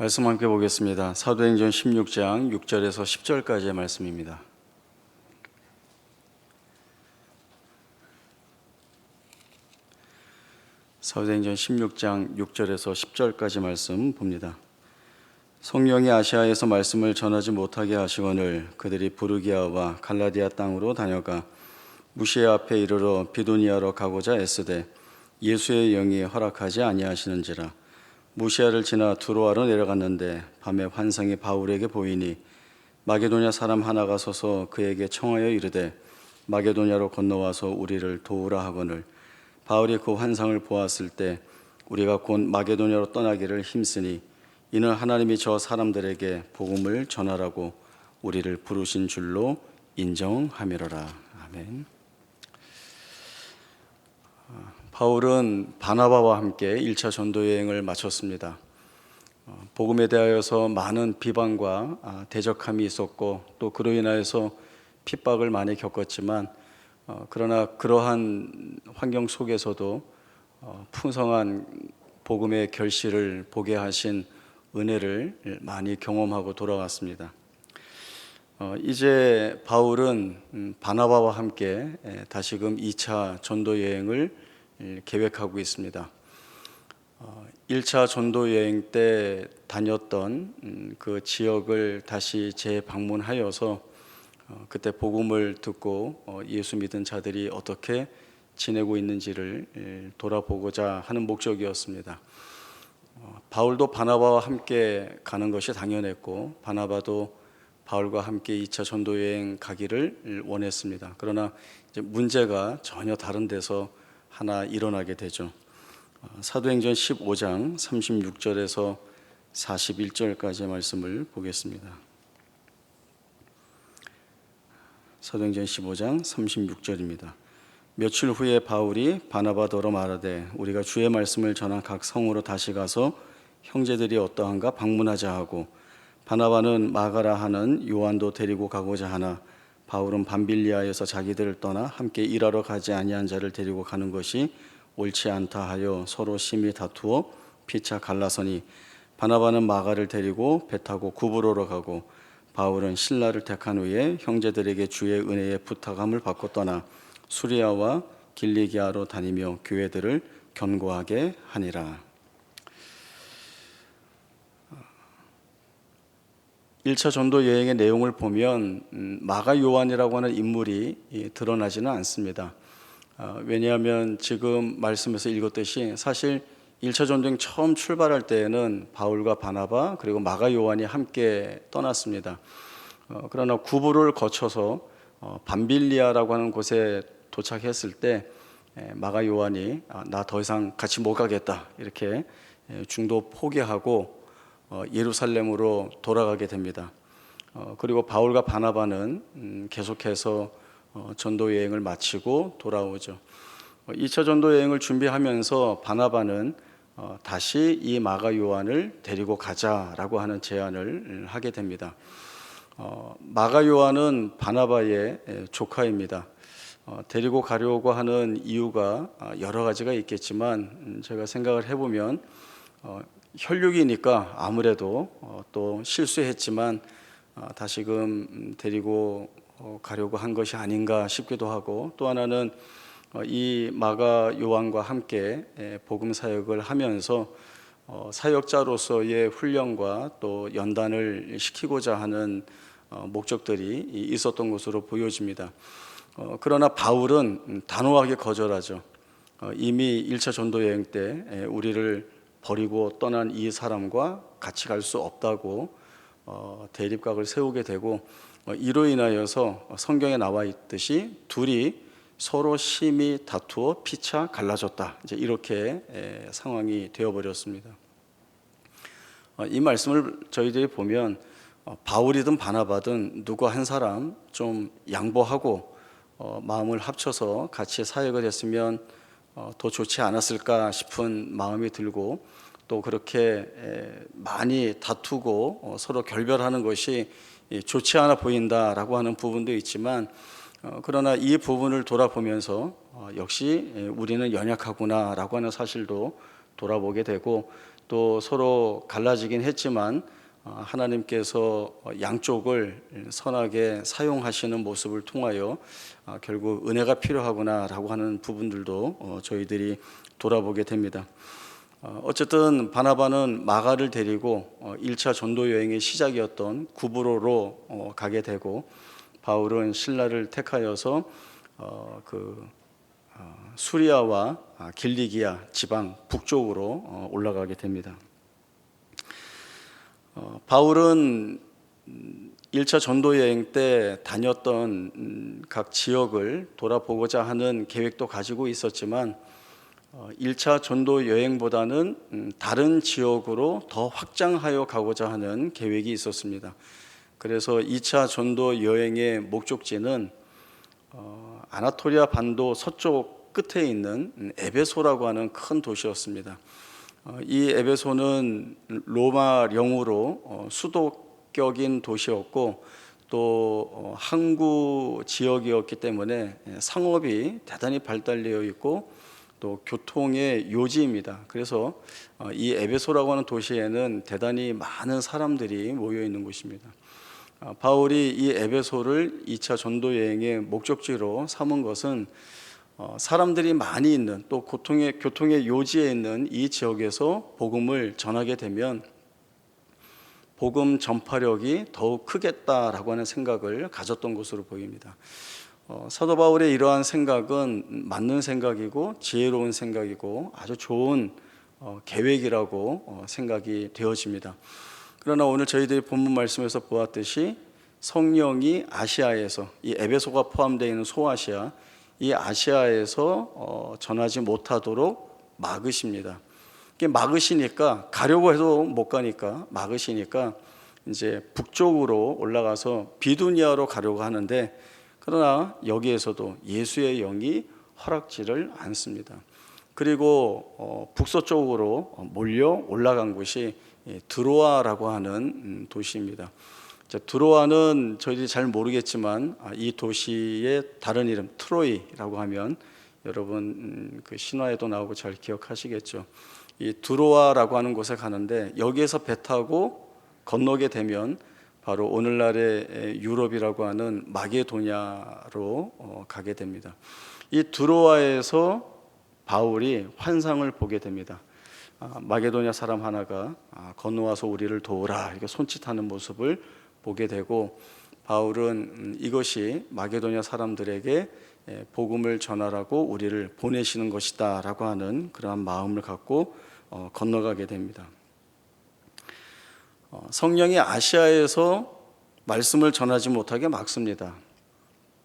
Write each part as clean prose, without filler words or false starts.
말씀 함께 보겠습니다. 사도행전 16장 6절에서 10절까지의 말씀입니다. 사도행전 16장 6절에서 10절까지 말씀 봅니다. 성령이 아시아에서 말씀을 전하지 못하게 하시거늘 그들이 부르기아와 갈라디아 땅으로 다녀가 무시아 앞에 이르러 비도니아로 가고자 애쓰되 예수의 영이 허락하지 아니하시는지라. 무시아를 지나 두로아로 내려갔는데 밤에 환상이 바울에게 보이니 마게도냐 사람 하나가 서서 그에게 청하여 이르되 마게도냐로 건너와서 우리를 도우라 하거늘 바울이 그 환상을 보았을 때 우리가 곧 마게도냐로 떠나기를 힘쓰니 이는 하나님이 저 사람들에게 복음을 전하라고 우리를 부르신 줄로 인정함이로라. 아멘. 바울은 바나바와 함께 1차 전도 여행을 마쳤습니다. 복음에 대하여서 많은 비방과 대적함이 있었고 또 그로 인하여서 핍박을 많이 겪었지만 그러나 그러한 환경 속에서도 풍성한 복음의 결실을 보게 하신 은혜를 많이 경험하고 돌아왔습니다. 이제 바울은 바나바와 함께 다시금 2차 전도 여행을 계획하고 있습니다. 1차 전도 여행 때 다녔던 그 지역을 다시 재방문하여서 그때 복음을 듣고 예수 믿은 자들이 어떻게 지내고 있는지를 돌아보고자 하는 목적이었습니다. 바울도 바나바와 함께 가는 것이 당연했고 바나바도 바울과 함께 2차 전도 여행 가기를 원했습니다. 그러나 이제 문제가 전혀 다른 데서 하나 일어나게 되죠. 사도행전 15장 36절에서 41절까지의 말씀을 보겠습니다. 사도행전 15장 36절입니다. 며칠 후에 바울이 바나바더러 말하되 우리가 주의 말씀을 전한 각 성으로 다시 가서 형제들이 어떠한가 방문하자 하고 바나바는 마가라 하는 요한도 데리고 가고자 하나 바울은 밤빌리아에서 자기들을 떠나 함께 일하러 가지 아니한 자를 데리고 가는 것이 옳지 않다 하여 서로 심히 다투어 피차 갈라서니 바나바는 마가를 데리고 배 타고 구브로로 가고 바울은 신라를 택한 후에 형제들에게 주의 은혜에 부탁함을 받고 떠나 수리아와 길리기아로 다니며 교회들을 견고하게 하니라. 1차 전도 여행의 내용을 보면 마가 요한이라고 하는 인물이 드러나지는 않습니다. 왜냐하면 지금 말씀에서 읽었듯이 사실 1차 전도 여행 처음 출발할 때에는 바울과 바나바 그리고 마가 요한이 함께 떠났습니다. 그러나 구브로를 거쳐서 밤빌리아라고 하는 곳에 도착했을 때 마가 요한이 나 더 이상 같이 못 가겠다 이렇게 중도 포기하고 예루살렘으로 돌아가게 됩니다. 그리고 바울과 바나바는 계속해서 전도 여행을 마치고 돌아오죠. 2차 전도 여행을 준비하면서 바나바는 다시 이 마가 요한을 데리고 가자라고 하는 제안을 하게 됩니다. 마가 요한은 바나바의 조카입니다. 데리고 가려고 하는 이유가 여러 가지가 있겠지만 제가 생각을 해보면 혈육이니까 아무래도 또 실수했지만 다시금 데리고 가려고 한 것이 아닌가 싶기도 하고 또 하나는 이 마가 요한과 함께 복음 사역을 하면서 사역자로서의 훈련과 또 연단을 시키고자 하는 목적들이 있었던 것으로 보여집니다. 그러나 바울은 단호하게 거절하죠. 이미 1차 전도 여행 때 우리를 버리고 떠난 이 사람과 같이 갈 수 없다고 대립각을 세우게 되고 이로 인하여서 성경에 나와 있듯이 둘이 서로 심히 다투어 피차 갈라졌다. 이제 이렇게 상황이 되어버렸습니다. 이 말씀을 저희들이 보면 바울이든 바나바든 누구 한 사람 좀 양보하고 마음을 합쳐서 같이 사역을 했으면 더 좋지 않았을까 싶은 마음이 들고 또 그렇게 많이 다투고 서로 결별하는 것이 좋지 않아 보인다라고 하는 부분도 있지만 그러나 이 부분을 돌아보면서 역시 우리는 연약하구나라고 하는 사실도 돌아보게 되고 또 서로 갈라지긴 했지만 하나님께서 양쪽을 선하게 사용하시는 모습을 통하여 결국 은혜가 필요하구나라고 하는 부분들도 저희들이 돌아보게 됩니다. 어쨌든 바나바는 마가를 데리고 1차 전도 여행의 시작이었던 구브로로 가게 되고, 바울은 실라를 택하여서 수리아와 길리기아 지방 북쪽으로 올라가게 됩니다. 바울은 1차 전도 여행 때 다녔던 각 지역을 돌아보고자 하는 계획도 가지고 있었지만 1차 전도 여행보다는 다른 지역으로 더 확장하여 가고자 하는 계획이 있었습니다. 그래서 2차 전도 여행의 목적지는 아나토리아 반도 서쪽 끝에 있는 에베소라고 하는 큰 도시였습니다. 이 에베소는 로마령으로 수도격인 도시였고, 또 항구 지역이었기 때문에 상업이 대단히 발달되어 있고 또 교통의 요지입니다. 그래서 이 에베소라고 하는 도시에는 대단히 많은 사람들이 모여 있는 곳입니다. 바울이 이 에베소를 2차 전도 여행의 목적지로 삼은 것은 사람들이 많이 있는, 또 교통의 요지에 있는 이 지역에서 복음을 전하게 되면 복음 전파력이 더욱 크겠다라고 하는 생각을 가졌던 것으로 보입니다. 사도 바울의 이러한 생각은 맞는 생각이고 지혜로운 생각이고 아주 좋은 계획이라고 생각이 되어집니다. 그러나 오늘 저희들이 본문 말씀에서 보았듯이 성령이 아시아에서, 이 에베소가 포함되어 있는 소아시아, 이 아시아에서 전하지 못하도록 막으십니다. 이게 막으시니까, 가려고 해도 못 가니까 막으시니까 이제 북쪽으로 올라가서 비두니아로 가려고 하는데, 그러나 여기에서도 예수의 영이 허락지를 않습니다. 그리고 북서쪽으로 몰려 올라간 곳이 드로아라고 하는 도시입니다. 드로아는 저희들이 잘 모르겠지만 이 도시의 다른 이름 트로이라고 하면 여러분 그 신화에도 나오고 잘 기억하시겠죠. 이 드로아라고 하는 곳에 가는데, 여기에서 배 타고 건너게 되면 바로 오늘날의 유럽이라고 하는 마게도냐로 가게 됩니다. 이 드로아에서 바울이 환상을 보게 됩니다. 마게도냐 사람 하나가 건너와서 우리를 도우라 이렇게 손짓하는 모습을 보게 되고, 바울은 이것이 마게도냐 사람들에게 복음을 전하라고 우리를 보내시는 것이다 라고 하는 그러한 마음을 갖고 건너가게 됩니다. 성령이 아시아에서 말씀을 전하지 못하게 막습니다.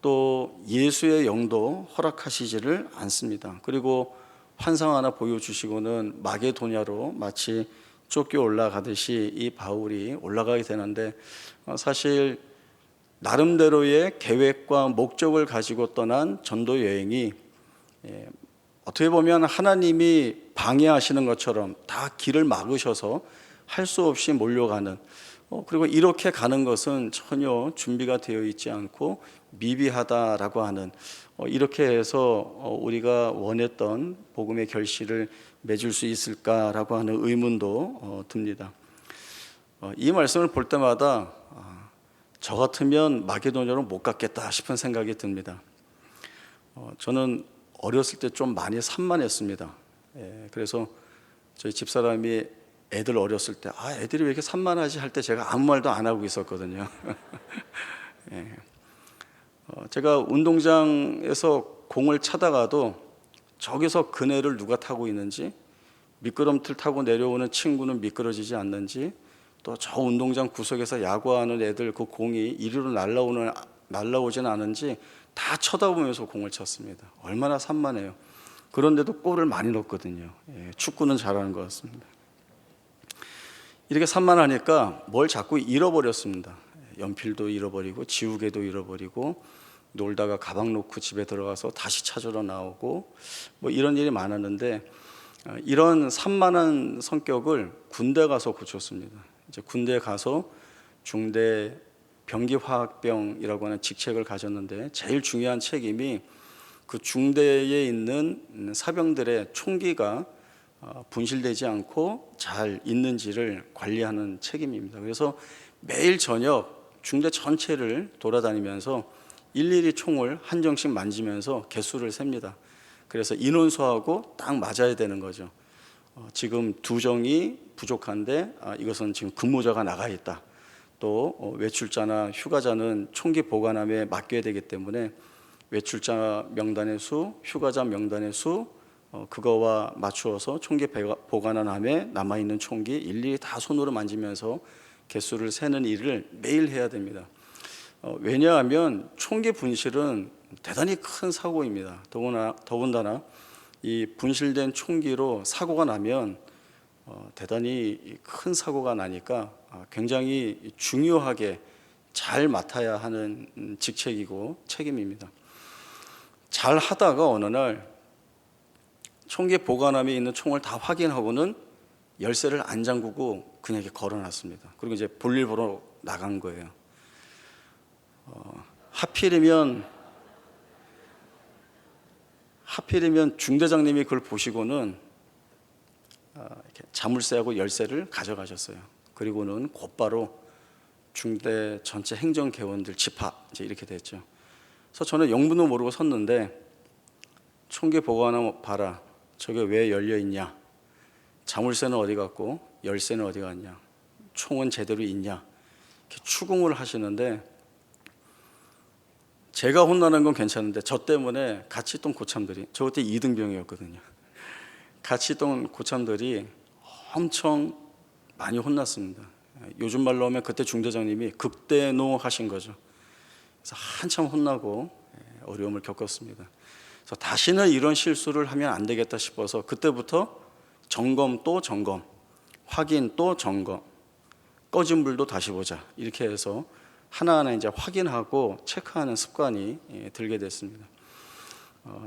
또 예수의 영도 허락하시지를 않습니다. 그리고 환상 하나 보여주시고는 마게도냐로 마치 쫓겨 올라가듯이 이 바울이 올라가게 되는데, 사실 나름대로의 계획과 목적을 가지고 떠난 전도 여행이 어떻게 보면 하나님이 방해하시는 것처럼 다 길을 막으셔서 할 수 없이 몰려가는, 그리고 이렇게 가는 것은 전혀 준비가 되어 있지 않고 미비하다라고 하는, 이렇게 해서 우리가 원했던 복음의 결실을 맺을 수 있을까라고 하는 의문도 듭니다. 이 말씀을 볼 때마다 저 같으면 마게도냐로 못 갔겠다 싶은 생각이 듭니다. 저는 어렸을 때 좀 많이 산만했습니다. 그래서 저희 집사람이 애들 어렸을 때 애들이 왜 이렇게 산만하지 할 때 제가 아무 말도 안 하고 있었거든요. 제가 운동장에서 공을 차다가도 저기서 그네를 누가 타고 있는지, 미끄럼틀 타고 내려오는 친구는 미끄러지지 않는지, 또 저 운동장 구석에서 야구하는 애들 그 공이 이리로 날라오지는 않은지 다 쳐다보면서 공을 쳤습니다. 얼마나 산만해요. 그런데도 골을 많이 넣었거든요. 축구는 잘하는 것 같습니다. 이렇게 산만하니까 뭘 자꾸 잃어버렸습니다. 연필도 잃어버리고 지우개도 잃어버리고, 놀다가 가방 놓고 집에 들어가서 다시 찾으러 나오고, 뭐 이런 일이 많았는데, 이런 산만한 성격을 군대 가서 고쳤습니다. 이제 군대 가서 중대 병기화학병이라고 하는 직책을 가졌는데, 제일 중요한 책임이 그 중대에 있는 사병들의 총기가 분실되지 않고 잘 있는지를 관리하는 책임입니다. 그래서 매일 저녁 중대 전체를 돌아다니면서 일일이 총을 한 정씩 만지면서 개수를 셉니다. 그래서 인원수하고 딱 맞아야 되는 거죠. 지금 2정이 부족한데 이것은 지금 근무자가 나가 있다. 또 외출자나 휴가자는 총기 보관함에 맡겨야 되기 때문에 외출자 명단의 수, 휴가자 명단의 수, 그거와 맞추어서 총기 보관함에 남아있는 총기 일일이 다 손으로 만지면서 개수를 세는 일을 매일 해야 됩니다. 왜냐하면 총기 분실은 대단히 큰 사고입니다. 더군다나 이 분실된 총기로 사고가 나면 대단히 큰 사고가 나니까 굉장히 중요하게 잘 맡아야 하는 직책이고 책임입니다. 잘 하다가 어느 날 총기 보관함에 있는 총을 다 확인하고는 열쇠를 안 잠그고 그냥 이렇게 걸어놨습니다. 그리고 이제 볼일 보러 나간 거예요. 하필이면 중대장님이 그걸 보시고는 이렇게 자물쇠하고 열쇠를 가져가셨어요. 그리고는 곧바로 중대 전체 행정개원들 집합 이제 이렇게 됐죠. 그래서 저는 영문도 모르고 섰는데 총기 보관함 봐라. 저게 왜 열려 있냐? 자물쇠는 어디 갔고 열쇠는 어디 갔냐? 총은 제대로 있냐? 이렇게 추궁을 하시는데 제가 혼나는 건 괜찮은데 저 때문에 같이 있던 고참들이, 저 그때 2등병이었거든요. 같이 있던 고참들이 엄청 많이 혼났습니다. 요즘 말로 하면 그때 중대장님이 극대노하신 거죠. 그래서 한참 혼나고 어려움을 겪었습니다. 그래서 다시는 이런 실수를 하면 안 되겠다 싶어서 그때부터 점검 또 점검, 확인 또 점검, 꺼진 불도 다시 보자 이렇게 해서 하나하나 이제 확인하고 체크하는 습관이 들게 됐습니다.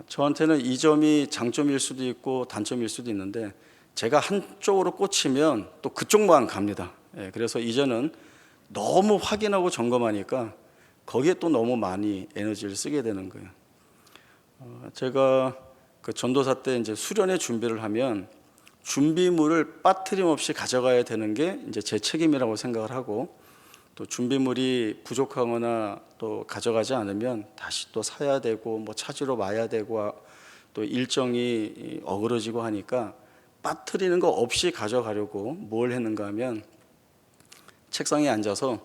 저한테는 이 점이 장점일 수도 있고 단점일 수도 있는데 제가 한쪽으로 꽂히면 또 그쪽만 갑니다. 그래서 이제는 너무 확인하고 점검하니까 거기에 또 너무 많이 에너지를 쓰게 되는 거예요. 제가 그 전도사 때 이제 수련회 준비를 하면 준비물을 빠트림 없이 가져가야 되는 게 이제 제 책임이라고 생각을 하고, 또 준비물이 부족하거나 또 가져가지 않으면 다시 또 사야 되고 뭐 찾으러 와야 되고 또 일정이 어그러지고 하니까 빠트리는 거 없이 가져가려고 뭘 했는가 하면 책상에 앉아서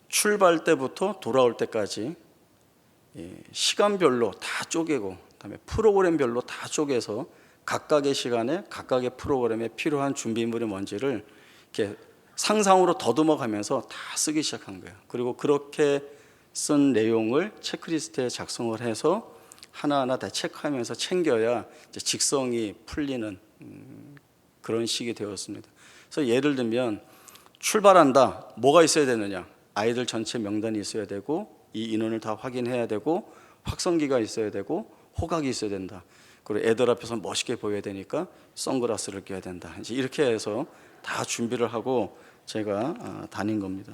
출발 때부터 돌아올 때까지 시간별로 다 쪼개고 그다음에 프로그램별로 다 쪼개서 각각의 시간에 각각의 프로그램에 필요한 준비물이 뭔지를 이렇게 상상으로 더듬어 가면서 다 쓰기 시작한 거예요. 그리고 그렇게 쓴 내용을 체크리스트에 작성을 해서 하나하나 다 체크하면서 챙겨야 이제 직성이 풀리는 그런 식이 되었습니다. 그래서 예를 들면 출발한다. 뭐가 있어야 되느냐? 아이들 전체 명단이 있어야 되고 이 인원을 다 확인해야 되고 확성기가 있어야 되고 호각이 있어야 된다. 그리고 애들 앞에서 멋있게 보여야 되니까 선글라스를 껴야 된다. 이제 이렇게 해서 다 준비를 하고 제가 다닌 겁니다.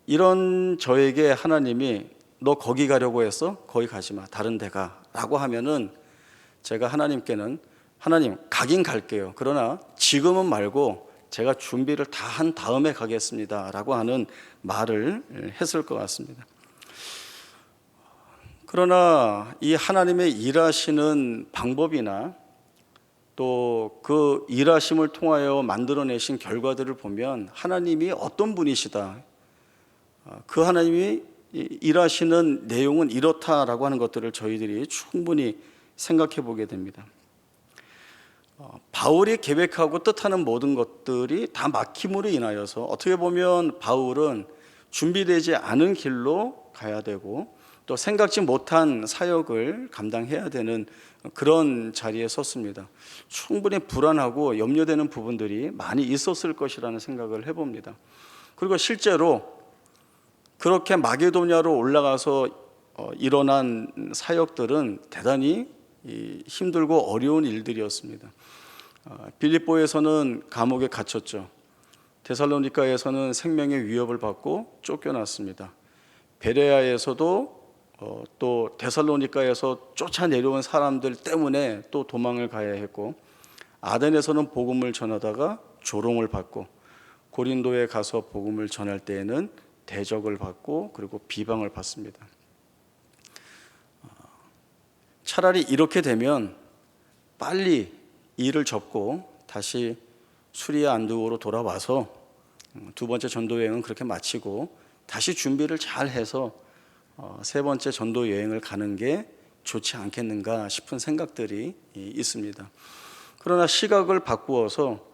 이런 저에게 하나님이 너 거기 가려고 했어? 거기 가지 마. 다른 데 가. 라고 하면은 제가 하나님께는 하나님 가긴 갈게요. 그러나 지금은 말고 제가 준비를 다 한 다음에 가겠습니다. 라고 하는 말을 했을 것 같습니다. 그러나 이 하나님의 일하시는 방법이나 또 그 일하심을 통하여 만들어내신 결과들을 보면 하나님이 어떤 분이시다, 그 하나님이 일하시는 내용은 이렇다라고 하는 것들을 저희들이 충분히 생각해 보게 됩니다. 바울이 계획하고 뜻하는 모든 것들이 다 막힘으로 인하여서 어떻게 보면 바울은 준비되지 않은 길로 가야 되고 또 생각지 못한 사역을 감당해야 되는 그런 자리에 섰습니다. 충분히 불안하고 염려되는 부분들이 많이 있었을 것이라는 생각을 해봅니다. 그리고 실제로 그렇게 마게도냐로 올라가서 일어난 사역들은 대단히 힘들고 어려운 일들이었습니다. 빌립보에서는 감옥에 갇혔죠. 데살로니가에서는 생명의 위협을 받고 쫓겨났습니다. 베레아에서도 또 데살로니가에서 쫓아 내려온 사람들 때문에 또 도망을 가야 했고, 아덴에서는 복음을 전하다가 조롱을 받고, 고린도에 가서 복음을 전할 때에는 대적을 받고 그리고 비방을 받습니다. 차라리 이렇게 되면 빨리 일을 접고 다시 수리아 안디옥으로 돌아와서 두 번째 전도 여행은 그렇게 마치고 다시 준비를 잘 해서 세 번째 전도 여행을 가는 게 좋지 않겠는가 싶은 생각들이 있습니다. 그러나 시각을 바꾸어서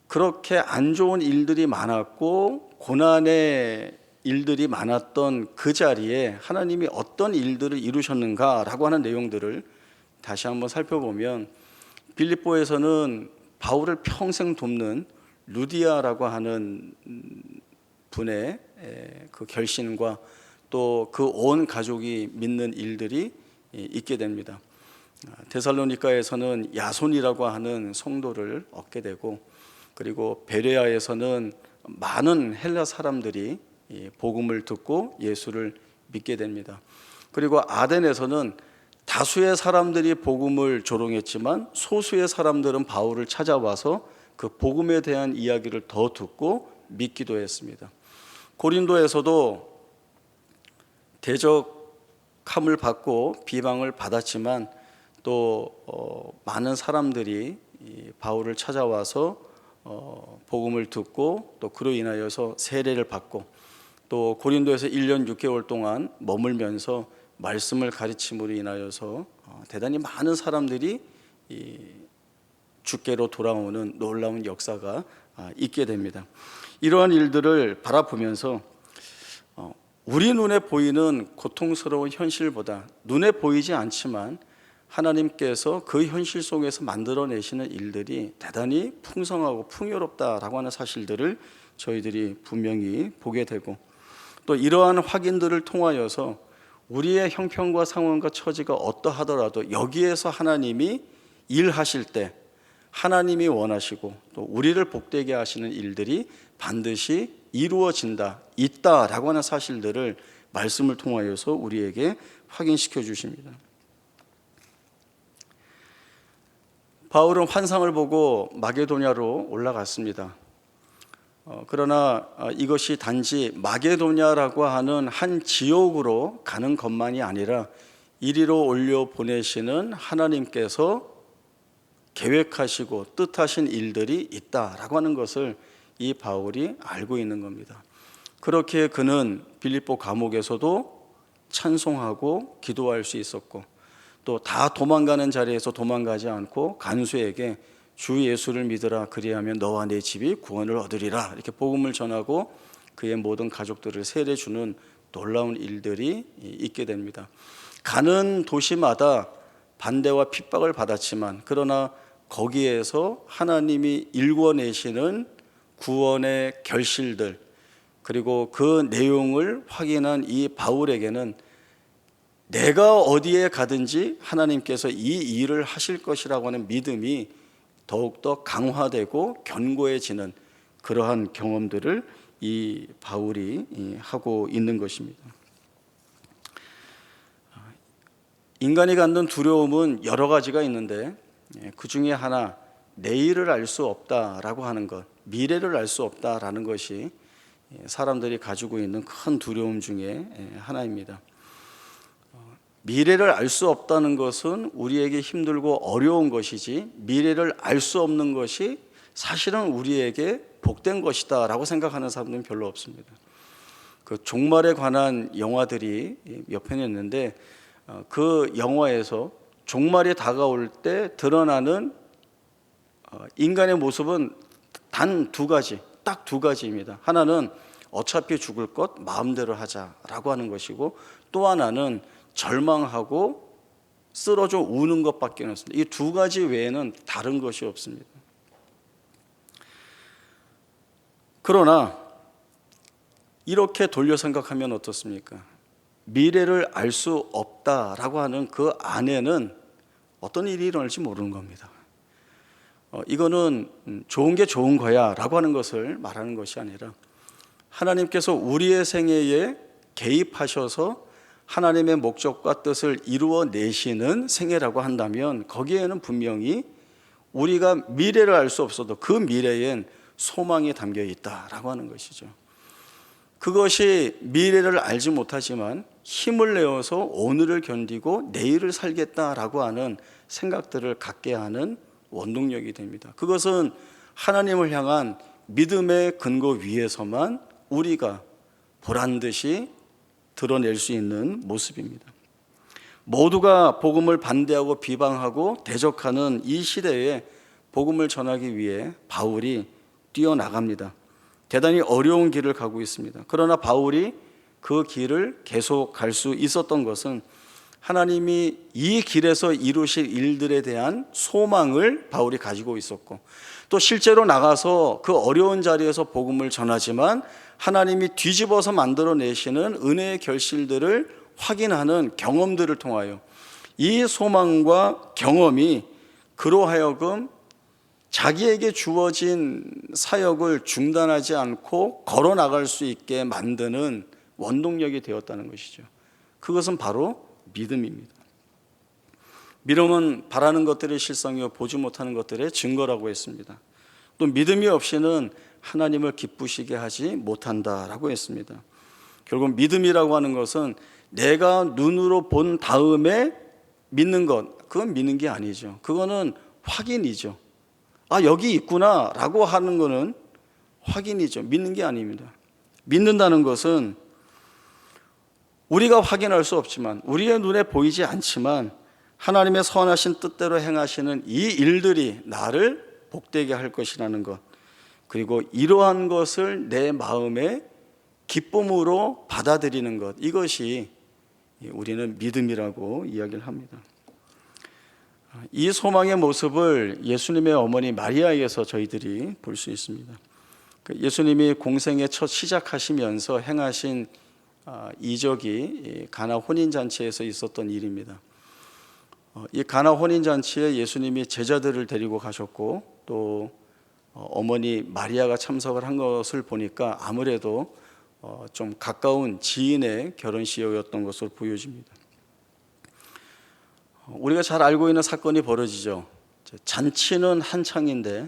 그렇게 안 좋은 일들이 많았고 고난의 일들이 많았던 그 자리에 하나님이 어떤 일들을 이루셨는가라고 하는 내용들을 다시 한번 살펴보면, 빌립보에서는 바울을 평생 돕는 루디아라고 하는 분의 그 결신과 또 그 온 가족이 믿는 일들이 있게 됩니다. 데살로니가에서는 야손이라고 하는 성도를 얻게 되고, 그리고 베레아에서는 많은 헬라 사람들이 복음을 듣고 예수를 믿게 됩니다. 그리고 아덴에서는 다수의 사람들이 복음을 조롱했지만 소수의 사람들은 바울을 찾아와서 그 복음에 대한 이야기를 더 듣고 믿기도 했습니다. 고린도에서도 대적함을 받고 비방을 받았지만 또 많은 사람들이 바울을 찾아와서 복음을 듣고 또 그로 인하여서 세례를 받고, 또 고린도에서 1년 6개월 동안 머물면서 말씀을 가르침으로 인하여서 대단히 많은 사람들이 주께로 돌아오는 놀라운 역사가 있게 됩니다. 이러한 일들을 바라보면서 우리 눈에 보이는 고통스러운 현실보다 눈에 보이지 않지만 하나님께서 그 현실 속에서 만들어내시는 일들이 대단히 풍성하고 풍요롭다라고 하는 사실들을 저희들이 분명히 보게 되고, 또 이러한 확인들을 통하여서 우리의 형편과 상황과 처지가 어떠하더라도 여기에서 하나님이 일하실 때 하나님이 원하시고 또 우리를 복되게 하시는 일들이 반드시 이루어진다, 있다라고 하는 사실들을 말씀을 통하여서 우리에게 확인시켜 주십니다. 바울은 환상을 보고 마게도냐로 올라갔습니다. 그러나 이것이 단지 마게도냐라고 하는 한 지역으로 가는 것만이 아니라 이리로 올려 보내시는 하나님께서 계획하시고 뜻하신 일들이 있다라고 하는 것을 이 바울이 알고 있는 겁니다. 그렇게 그는 빌립보 감옥에서도 찬송하고 기도할 수 있었고, 또 다 도망가는 자리에서 도망가지 않고 간수에게 주 예수를 믿으라, 그리하면 너와 내 집이 구원을 얻으리라, 이렇게 복음을 전하고 그의 모든 가족들을 세례 주는 놀라운 일들이 있게 됩니다. 가는 도시마다 반대와 핍박을 받았지만 그러나 거기에서 하나님이 일궈내시는 구원의 결실들, 그리고 그 내용을 확인한 이 바울에게는 내가 어디에 가든지 하나님께서 이 일을 하실 것이라고 하는 믿음이 더욱더 강화되고 견고해지는 그러한 경험들을 이 바울이 하고 있는 것입니다. 인간이 갖는 두려움은 여러 가지가 있는데 그 중에 하나, 내일을 알 수 없다라고 하는 것, 미래를 알 수 없다라는 것이 사람들이 가지고 있는 큰 두려움 중에 하나입니다. 미래를 알 수 없다는 것은 우리에게 힘들고 어려운 것이지, 미래를 알 수 없는 것이 사실은 우리에게 복된 것이다 라고 생각하는 사람들은 별로 없습니다. 그 종말에 관한 영화들이 몇 편 있는데 그 영화에서 종말이 다가올 때 드러나는 인간의 모습은 단 두 가지, 딱 두 가지입니다. 하나는 어차피 죽을 것 마음대로 하자라고 하는 것이고, 또 하나는 절망하고 쓰러져 우는 것밖에 없습니다. 이 두 가지 외에는 다른 것이 없습니다. 그러나 이렇게 돌려 생각하면 어떻습니까? 미래를 알 수 없다라고 하는 그 안에는 어떤 일이 일어날지 모르는 겁니다. 이거는 좋은 게 좋은 거야 라고 하는 것을 말하는 것이 아니라, 하나님께서 우리의 생애에 개입하셔서 하나님의 목적과 뜻을 이루어내시는 생애라고 한다면 거기에는 분명히 우리가 미래를 알 수 없어도 그 미래엔 소망이 담겨 있다라고 하는 것이죠. 그것이 미래를 알지 못하지만 힘을 내어서 오늘을 견디고 내일을 살겠다라고 하는 생각들을 갖게 하는 원동력이 됩니다. 그것은 하나님을 향한 믿음의 근거 위에서만 우리가 보란듯이 드러낼 수 있는 모습입니다. 모두가 복음을 반대하고 비방하고 대적하는 이 시대에 복음을 전하기 위해 바울이 뛰어나갑니다. 대단히 어려운 길을 가고 있습니다. 그러나 바울이 그 길을 계속 갈 수 있었던 것은 하나님이 이 길에서 이루실 일들에 대한 소망을 바울이 가지고 있었고, 또 실제로 나가서 그 어려운 자리에서 복음을 전하지만 하나님이 뒤집어서 만들어내시는 은혜의 결실들을 확인하는 경험들을 통하여 이 소망과 경험이 그로 하여금 자기에게 주어진 사역을 중단하지 않고 걸어나갈 수 있게 만드는 원동력이 되었다는 것이죠. 그것은 바로 믿음입니다. 믿음은 바라는 것들의 실상이요 보지 못하는 것들의 증거라고 했습니다. 또 믿음이 없이는 하나님을 기쁘시게 하지 못한다라고 했습니다. 결국 믿음이라고 하는 것은 내가 눈으로 본 다음에 믿는 것, 그건 믿는 게 아니죠. 그거는 확인이죠. 아, 여기 있구나 라고 하는 거는 확인이죠. 믿는 게 아닙니다. 믿는다는 것은 우리가 확인할 수 없지만, 우리의 눈에 보이지 않지만 하나님의 선하신 뜻대로 행하시는 이 일들이 나를 복되게 할 것이라는 것, 그리고 이러한 것을 내 마음에 기쁨으로 받아들이는 것, 이것이 우리는 믿음이라고 이야기를 합니다. 이 소망의 모습을 예수님의 어머니 마리아에게서 저희들이 볼 수 있습니다. 예수님이 공생의 첫 시작하시면서 행하신 이적이 가나 혼인잔치에서 있었던 일입니다. 이 가나 혼인잔치에 예수님이 제자들을 데리고 가셨고, 또 어머니 마리아가 참석을 한 것을 보니까 아무래도 좀 가까운 지인의 결혼식이었던 것으로 보여집니다. 우리가 잘 알고 있는 사건이 벌어지죠. 잔치는 한창인데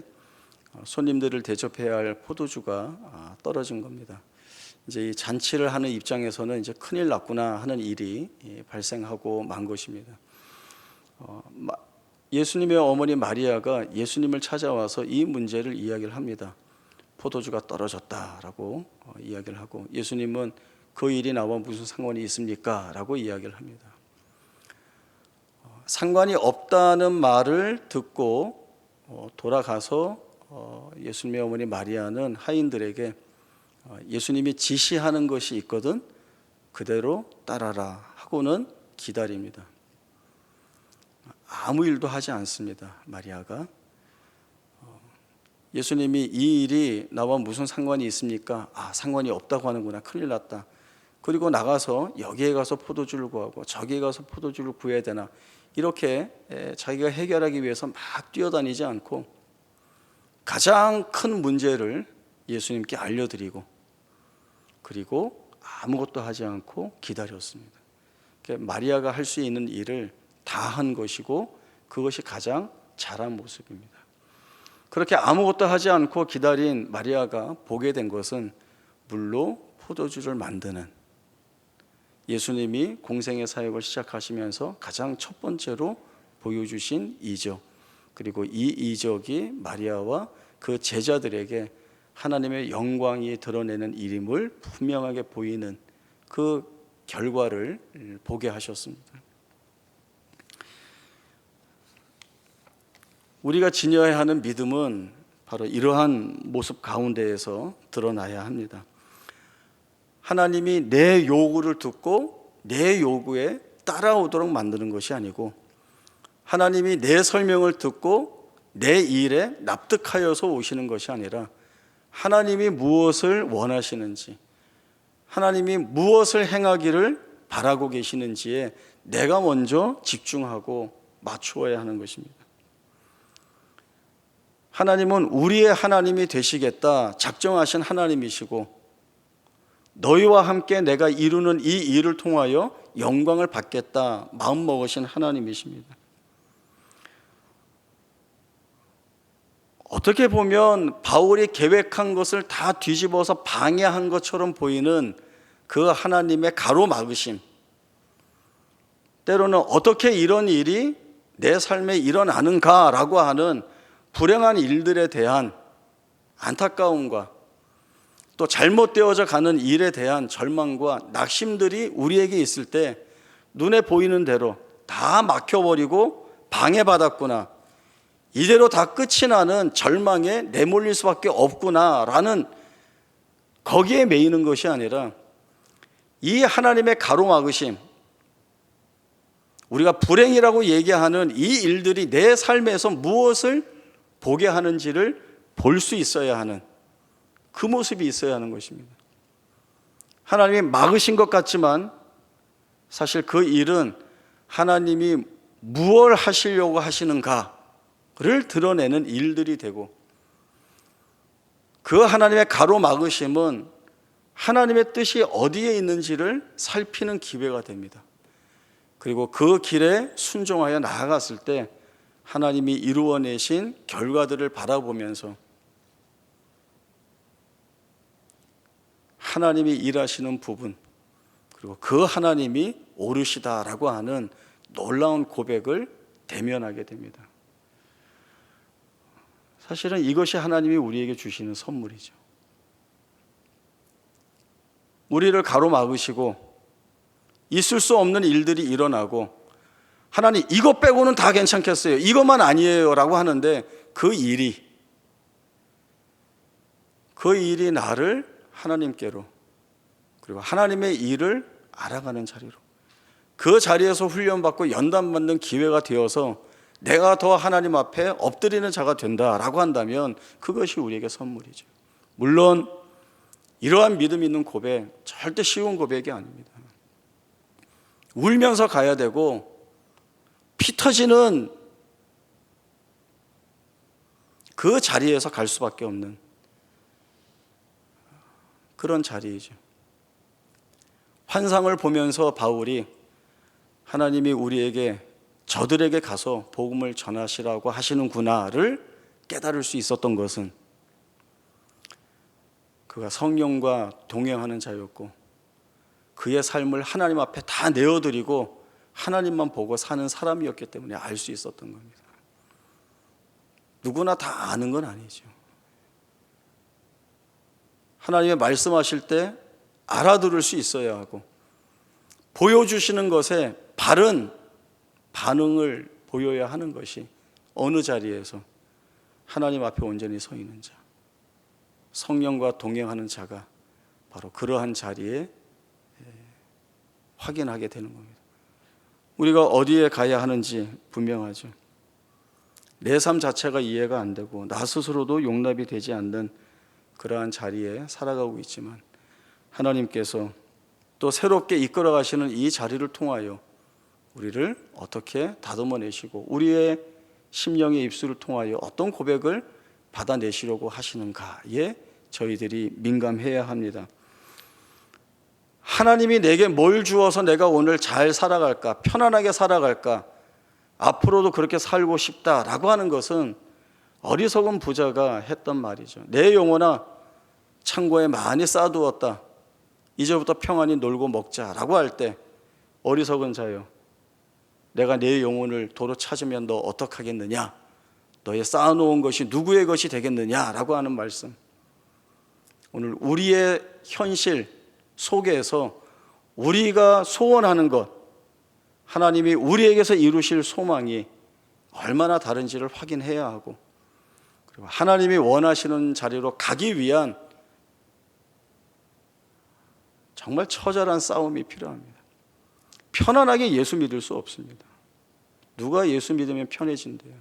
손님들을 대접해야 할 포도주가 떨어진 겁니다. 이제 이 잔치를 하는 입장에서는 이제 큰일 났구나 하는 일이 발생하고 만 것입니다. 예수님의 어머니 마리아가 예수님을 찾아와서 이 문제를 이야기를 합니다. 포도주가 떨어졌다라고 이야기를 하고, 예수님은 그 일이 나와 무슨 상관이 있습니까? 라고 이야기를 합니다. 상관이 없다는 말을 듣고 돌아가서 예수님의 어머니 마리아는 하인들에게 예수님이 지시하는 것이 있거든 그대로 따라라 하고는 기다립니다. 아무 일도 하지 않습니다. 마리아가. 예수님이 이 일이 나와 무슨 상관이 있습니까? 아, 상관이 없다고 하는구나. 큰일 났다. 그리고 나가서 여기에 가서 포도주를 구하고 저기에 가서 포도주를 구해야 되나, 이렇게 자기가 해결하기 위해서 막 뛰어다니지 않고 가장 큰 문제를 예수님께 알려드리고, 그리고 아무것도 하지 않고 기다렸습니다. 마리아가 할 수 있는 일을 다 한 것이고, 그것이 가장 잘한 모습입니다. 그렇게 아무것도 하지 않고 기다린 마리아가 보게 된 것은 물로 포도주를 만드는, 예수님이 공생의 사역을 시작하시면서 가장 첫 번째로 보여주신 이적, 그리고 이 이적이 마리아와 그 제자들에게 하나님의 영광이 드러내는 일임을 분명하게 보이는 그 결과를 보게 하셨습니다. 우리가 지녀야 하는 믿음은 바로 이러한 모습 가운데에서 드러나야 합니다. 하나님이 내 요구를 듣고 내 요구에 따라오도록 만드는 것이 아니고, 하나님이 내 설명을 듣고 내 일에 납득하여서 오시는 것이 아니라, 하나님이 무엇을 원하시는지, 하나님이 무엇을 행하기를 바라고 계시는지에 내가 먼저 집중하고 맞추어야 하는 것입니다. 하나님은 우리의 하나님이 되시겠다 작정하신 하나님이시고, 너희와 함께 내가 이루는 이 일을 통하여 영광을 받겠다 마음 먹으신 하나님이십니다. 어떻게 보면 바울이 계획한 것을 다 뒤집어서 방해한 것처럼 보이는 그 하나님의 가로막으심, 때로는 어떻게 이런 일이 내 삶에 일어나는가라고 하는 불행한 일들에 대한 안타까움과 또 잘못되어져 가는 일에 대한 절망과 낙심들이 우리에게 있을 때 눈에 보이는 대로 다 막혀버리고 방해받았구나, 이대로 다 끝이 나는 절망에 내몰릴 수밖에 없구나라는, 거기에 매이는 것이 아니라 이 하나님의 가로막으심, 우리가 불행이라고 얘기하는 이 일들이 내 삶에서 무엇을 보게 하는지를 볼 수 있어야 하는 그 모습이 있어야 하는 것입니다. 하나님이 막으신 것 같지만 사실 그 일은 하나님이 무엇을 하시려고 하시는가를 드러내는 일들이 되고, 그 하나님의 가로막으심은 하나님의 뜻이 어디에 있는지를 살피는 기회가 됩니다. 그리고 그 길에 순종하여 나아갔을 때 하나님이 이루어내신 결과들을 바라보면서 하나님이 일하시는 부분, 그리고 그 하나님이 오르시다라고 하는 놀라운 고백을 대면하게 됩니다. 사실은 이것이 하나님이 우리에게 주시는 선물이죠. 우리를 가로막으시고 있을 수 없는 일들이 일어나고, 하나님 이것 빼고는 다 괜찮겠어요, 이것만 아니에요 라고 하는데 그 일이 나를 하나님께로, 그리고 하나님의 일을 알아가는 자리로, 그 자리에서 훈련받고 연단받는 기회가 되어서 내가 더 하나님 앞에 엎드리는 자가 된다라고 한다면 그것이 우리에게 선물이죠. 물론 이러한 믿음 있는 고백 절대 쉬운 고백이 아닙니다. 울면서 가야 되고 피 터지는 그 자리에서 갈 수밖에 없는 그런 자리이죠. 환상을 보면서 바울이 하나님이 우리에게 저들에게 가서 복음을 전하시라고 하시는구나를 깨달을 수 있었던 것은 그가 성령과 동행하는 자였고, 그의 삶을 하나님 앞에 다 내어드리고 하나님만 보고 사는 사람이었기 때문에 알 수 있었던 겁니다. 누구나 다 아는 건 아니죠. 하나님의 말씀하실 때 알아들을 수 있어야 하고, 보여주시는 것에 바른 반응을 보여야 하는 것이 어느 자리에서 하나님 앞에 온전히 서 있는 자, 성령과 동행하는 자가 바로 그러한 자리에 확인하게 되는 겁니다. 우리가 어디에 가야 하는지 분명하죠. 내 삶 자체가 이해가 안 되고 나 스스로도 용납이 되지 않는 그러한 자리에 살아가고 있지만, 하나님께서 또 새롭게 이끌어 가시는 이 자리를 통하여 우리를 어떻게 다듬어내시고 우리의 심령의 입술을 통하여 어떤 고백을 받아내시려고 하시는가에 저희들이 민감해야 합니다. 하나님이 내게 뭘 주어서 내가 오늘 잘 살아갈까, 편안하게 살아갈까, 앞으로도 그렇게 살고 싶다라고 하는 것은 어리석은 부자가 했던 말이죠. 내 영혼아, 창고에 많이 쌓아두었다, 이제부터 평안히 놀고 먹자라고 할 때 어리석은 자여, 내가 내 영혼을 도로 찾으면 너 어떡하겠느냐, 너의 쌓아놓은 것이 누구의 것이 되겠느냐라고 하는 말씀. 오늘 우리의 현실 속에서 우리가 소원하는 것, 하나님이 우리에게서 이루실 소망이 얼마나 다른지를 확인해야 하고, 그리고 하나님이 원하시는 자리로 가기 위한 정말 처절한 싸움이 필요합니다. 편안하게 예수 믿을 수 없습니다. 누가 예수 믿으면 편해진대요?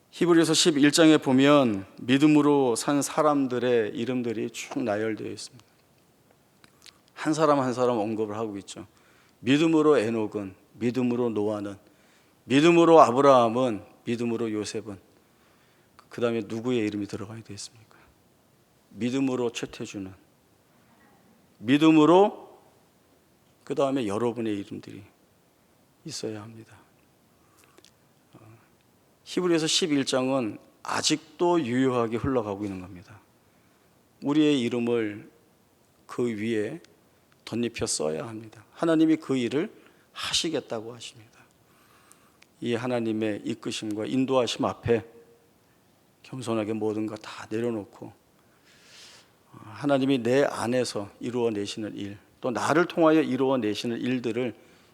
히브리서 11장에 보면 믿음으로 산 사람들의 이름들이 쭉 나열되어 있습니다. 한 사람 한 사람 언급을 하고 있죠. 믿음으로 에녹은, 믿음으로 노아는, 믿음으로 아브라함은, 믿음으로 요셉은, 그 다음에 누구의 이름이 들어가야 되겠습니까? 믿음으로 최태주는, 믿음으로 그 다음에 여러분의 이름들이 있어야 합니다. 히브리서 11장은 아직도 유효하게 흘러가고 있는 겁니다. 우리의 이름을 그 위에 덧입혀 써야 합니다. 하나님이 그 일을 하시겠다고 하십니다. 이 하나님의 이끄심과 인도하심 앞에 겸손하게 모든 것 다 내려놓고 하나님이 내 안에서 이루어내시는 일, 또 나를 통하여 이루어내시는 일들을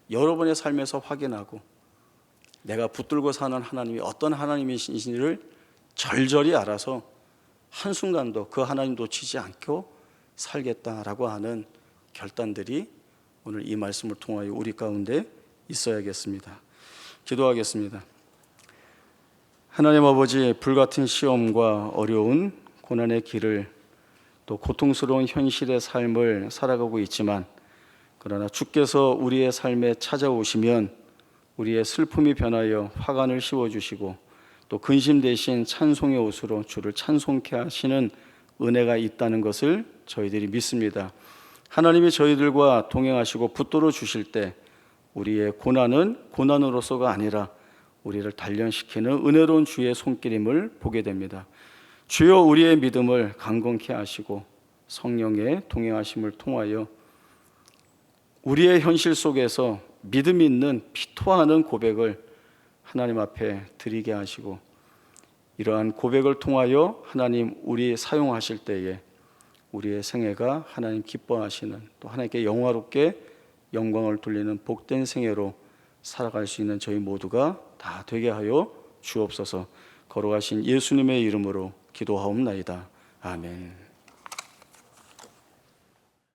여러분의 삶에서 확인하고 내가 붙들고 사는 하나님이 어떤 하나님이신지를 절절히 알아서 한순간도 그 하나님 놓치지 않고 살겠다라고 하는 결단들이 오늘 이 말씀을 통하여 우리 가운데 있어야겠습니다. 기도하겠습니다. 하나님 아버지, 불같은 시험과 어려운 고난의 길을 또 고통스러운 현실의 삶을 살아가고 있지만 그러나 주께서 우리의 삶에 찾아오시면 우리의 슬픔이 변하여 화관을 씌워주시고 또 근심 대신 찬송의 옷으로 주를 찬송케 하시는 은혜가 있다는 것을 저희들이 믿습니다. 하나님이 저희들과 동행하시고 붙들어 주실 때 우리의 고난은 고난으로서가 아니라 우리를 단련시키는 은혜로운 주의 손길임을 보게 됩니다. 주여 우리의 믿음을 강건케 하시고 성령의 동행하심을 통하여 우리의 현실 속에서 믿음 있는 피토하는 고백을 하나님 앞에 드리게 하시고 이러한 고백을 통하여 하나님 우리 사용하실 때에 우리의 생애가 하나님 기뻐하시는 또 하나님께 영화롭게 영광을 돌리는 복된 생애로 살아갈 수 있는 저희 모두가 다 되게 하여 주옵소서. 걸어가신 예수님의 이름으로 기도하옵나이다. 아멘.